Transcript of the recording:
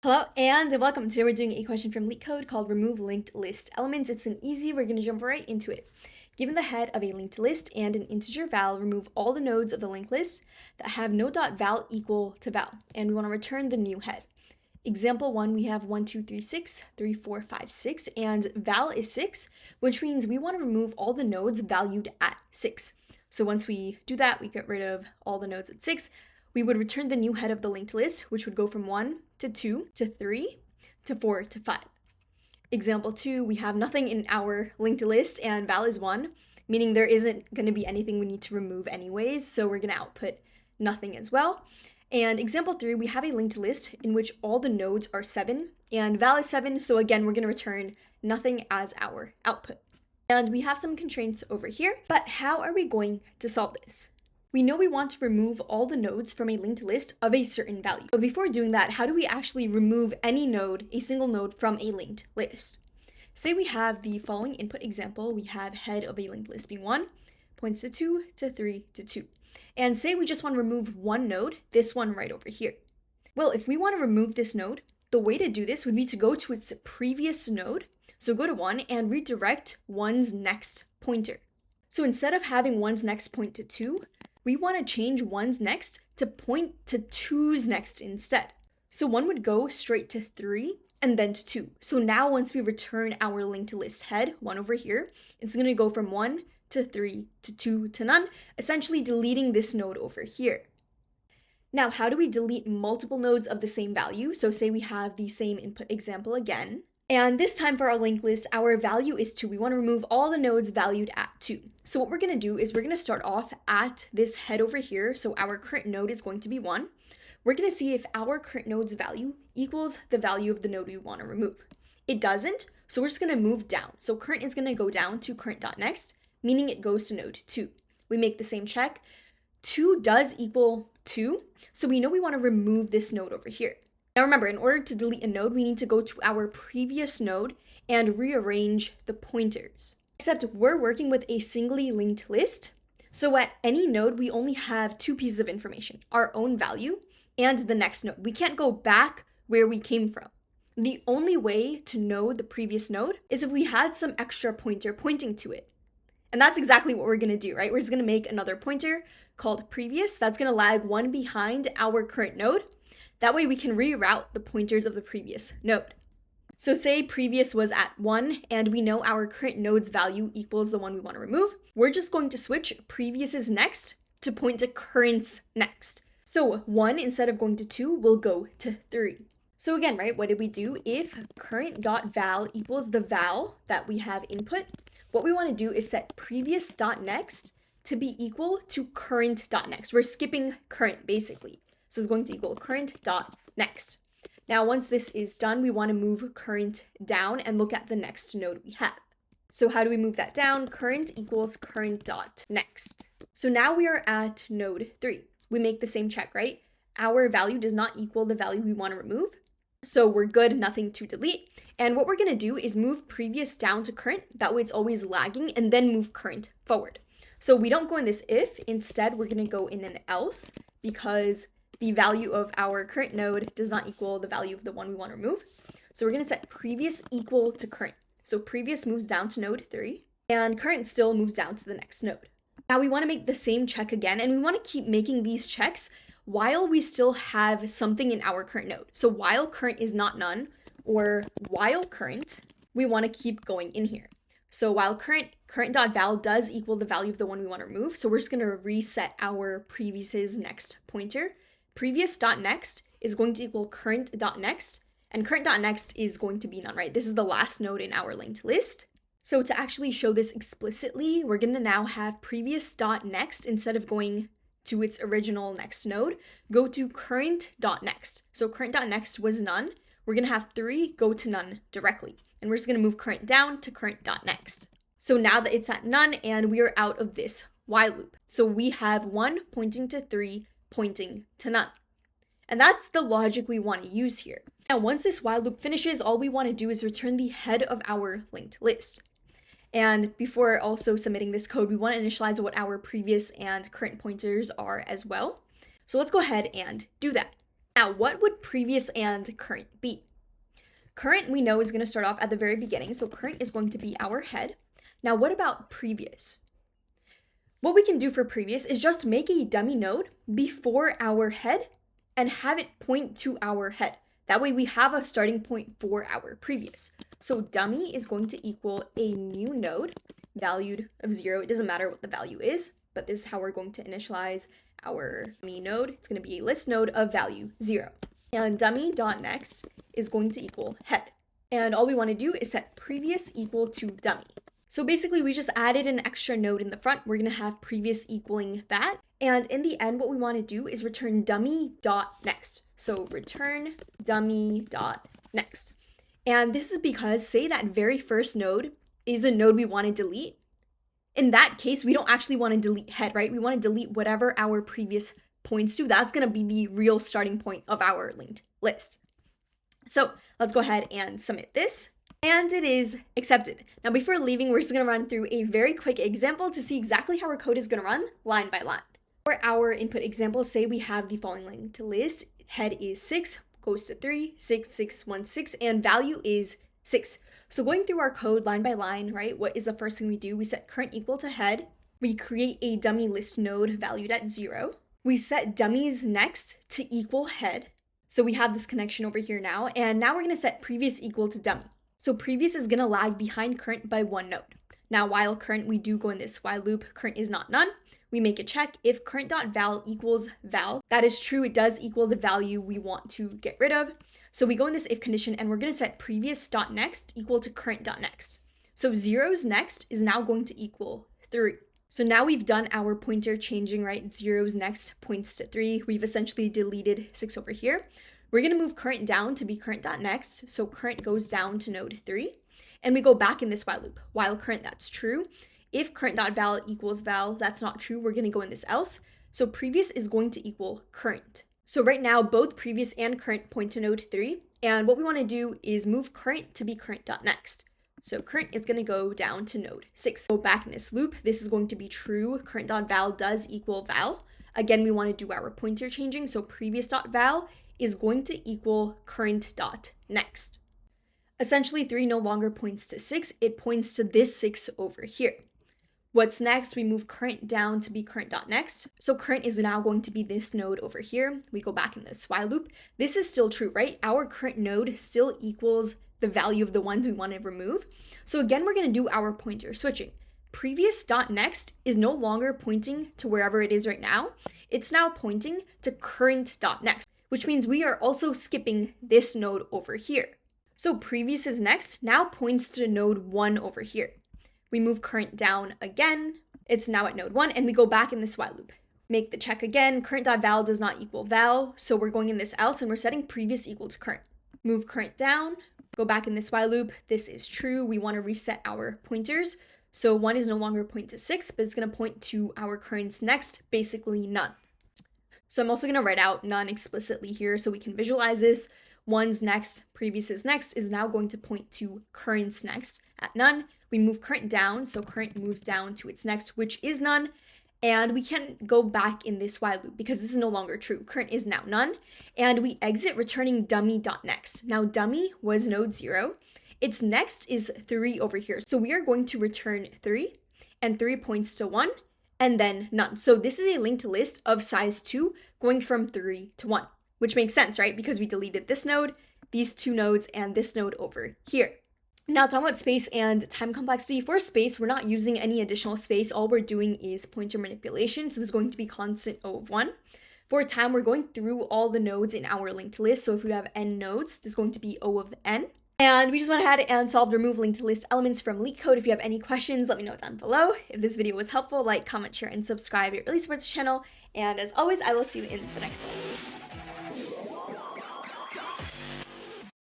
Hello and welcome. Today we're doing a question from LeetCode called remove linked list elements. It's an easy, we're going to jump right into it. Given the head of a linked list and an integer val, remove all the nodes of the linked list that have no.val equal to val, and we want to return the new head. Example 1, we have 1, 2, 3, 6, 3, 4, 5, 6, and val is 6, which means we want to remove all the nodes valued at 6. So once we do that, we get rid of all the nodes at 6. We would return the new head of the linked list, which would go from 1 to 2 to 3 to 4 to 5. Example 2, we have nothing in our linked list and val is 1, meaning there isn't going to be anything we need to remove anyways, so we're going to output nothing as well. And example 3, we have a linked list in which all the nodes are 7 and val is 7, so again we're going to return nothing as our output. And we have some constraints over here, but how are we going to solve this? We know we want to remove all the nodes from a linked list of a certain value. But before doing that, how do we actually remove any node, a single node, from a linked list? Say we have the following input example. We have head of a linked list being 1, points to 2, to 3, to 2. And say we just want to remove one node, this one right over here. Well, if we want to remove this node, the way to do this would be to go to its previous node. So go to 1 and redirect 1's next pointer. So instead of having 1's next point to 2, we want to change 1's next to point to 2's next instead. So 1 would go straight to 3 and then to 2. So now once we return our linked list head, 1 over here, it's going to go from 1 to 3 to 2 to none, essentially deleting this node over here. Now, how do we delete multiple nodes of the same value? So say we have the same input example again. And this time for our linked list, our value is 2. We want to remove all the nodes valued at 2. So what we're going to do is we're going to start off at this head over here. So our current node is going to be 1. We're going to see if our current node's value equals the value of the node we want to remove. It doesn't, so we're just going to move down. So current is going to go down to current.next, meaning it goes to node 2. We make the same check. 2 does equal 2, so we know we want to remove this node over here. Now remember, in order to delete a node, we need to go to our previous node and rearrange the pointers. Except we're working with a singly linked list, so at any node, we only have 2 pieces of information, our own value and the next node. We can't go back where we came from. The only way to know the previous node is if we had some extra pointer pointing to it. And that's exactly what we're going to do, right? We're just going to make another pointer called previous. That's going to lag 1 behind our current node. That way we can reroute the pointers of the previous node. So say previous was at 1 and we know our current node's value equals the one we want to remove. We're just going to switch previous's next to point to current's next. So 1 instead of going to 2 will go to 3. So again, right, what did we do? If current.val equals the val that we have input, what we want to do is set previous.next to be equal to current.next. We're skipping current basically. So it's going to equal current.next. Now, once this is done, we want to move current down and look at the next node we have. So how do we move that down? Current equals current.next. So now we are at node 3. We make the same check, right? Our value does not equal the value we want to remove. So we're good, nothing to delete. And what we're going to do is move previous down to current. That way it's always lagging, and then move current forward. So we don't go in this if. Instead, we're going to go in an else because the value of our current node does not equal the value of the one we want to remove. So we're going to set previous equal to current. So previous moves down to node 3, and current still moves down to the next node. Now we want to make the same check again, and we want to keep making these checks while we still have something in our current node. So while current is not none, or while current, we want to keep going in here. So while current.val does equal the value of the one we want to remove, so we're just going to reset our previous's next pointer. Previous.next is going to equal current.next, and current.next is going to be none, right? This is the last node in our linked list. So to actually show this explicitly, we're going to now have previous.next, instead of going to its original next node, go to current.next. So current.next was none. We're going to have 3 go to none directly. And we're just going to move current down to current.next. So now that it's at none and we are out of this while loop. So we have 1 pointing to 3 pointing to none. And that's the logic we want to use here. Now, once this while loop finishes, all we want to do is return the head of our linked list. And before also submitting this code, we want to initialize what our previous and current pointers are as well. So let's go ahead and do that. Now, what would previous and current be? Current, we know, is going to start off at the very beginning, so current is going to be our head. Now, what about previous? What we can do for previous is just make a dummy node before our head and have it point to our head. That way we have a starting point for our previous. So dummy is going to equal a new node valued of 0. It doesn't matter what the value is, but this is how we're going to initialize our dummy node. It's going to be a list node of value 0. And dummy.next is going to equal head. And all we want to do is set previous equal to dummy. So basically we just added an extra node in the front. We're going to have previous equaling that. And in the end, what we want to do is return dummy.next. So return dummy.next. And this is because, say that very first node is a node we want to delete. In that case, we don't actually want to delete head, right? We want to delete whatever our previous points to. That's going to be the real starting point of our linked list. So let's go ahead and submit this. And it is accepted. Now, before leaving, we're just going to run through a very quick example to see exactly how our code is going to run line by line. For our input example, say we have the following linked list. Head is 6, goes to 3, 6, 6, 1, 6, and value is 6. So going through our code line by line, right, what is the first thing we do? We set current equal to head. We create a dummy list node valued at 0. We set dummies next to equal head. So we have this connection over here now. And now we're going to set previous equal to dummy. So previous is going to lag behind current by 1 node. Now, while current, we do go in this while loop, current is not none. We make a check. If current.val equals val, that is true. It does equal the value we want to get rid of. So we go in this if condition and we're going to set previous.next equal to current.next. So 0's next is now going to equal 3. So now we've done our pointer changing, right? 0's next points to 3. We've essentially deleted 6 over here. We're going to move current down to be current.next. So current goes down to node 3. And we go back in this while loop. While current, that's true. If current.val equals val, that's not true. We're going to go in this else. So previous is going to equal current. So right now, both previous and current point to node 3. And what we want to do is move current to be current.next. So current is going to go down to node 6. Go back in this loop. This is going to be true. Current.val does equal val. Again, we want to do our pointer changing. So previous.val is going to equal current.next. Essentially, 3 no longer points to 6. It points to this 6 over here. What's next? We move current down to be current.next. So current is now going to be this node over here. We go back in this while loop. This is still true, right? Our current node still equals the value of the ones we want to remove. So again, we're going to do our pointer switching. Previous.next is no longer pointing to wherever it is right now. It's now pointing to current.next, which means we are also skipping this node over here. So previous is next now points to node 1 over here. We move current down again. It's now at node 1 and we go back in this while loop. Make the check again. Current.val does not equal val. So we're going in this else and we're setting previous equal to current. Move current down, go back in this while loop. This is true. We want to reset our pointers. So 1 is no longer point to 6, but it's going to point to our current's next, basically none. So I'm also going to write out none explicitly here so we can visualize this. 1's next, previous is next is now going to point to current's next at none. We move current down, so current moves down to its next, which is none. And we can go back in this while loop because this is no longer true. Current is now none. And we exit returning dummy.next. Now dummy was node 0. Its next is 3 over here. So we are going to return 3 and 3 points to 1 and then none. So this is a linked list of size 2 going from 3 to 1, which makes sense, right? Because we deleted this node, these 2 nodes, and this node over here. Now, talking about space and time complexity. For space, we're not using any additional space. All we're doing is pointer manipulation. So this is going to be constant O of 1. For time, we're going through all the nodes in our linked list. So if we have n nodes, this is going to be O of n. And we just went ahead and solved remove linked list elements from LeetCode. If you have any questions, let me know down below. If this video was helpful, like, comment, share, and subscribe. It really supports the channel. And as always, I will see you in the next one.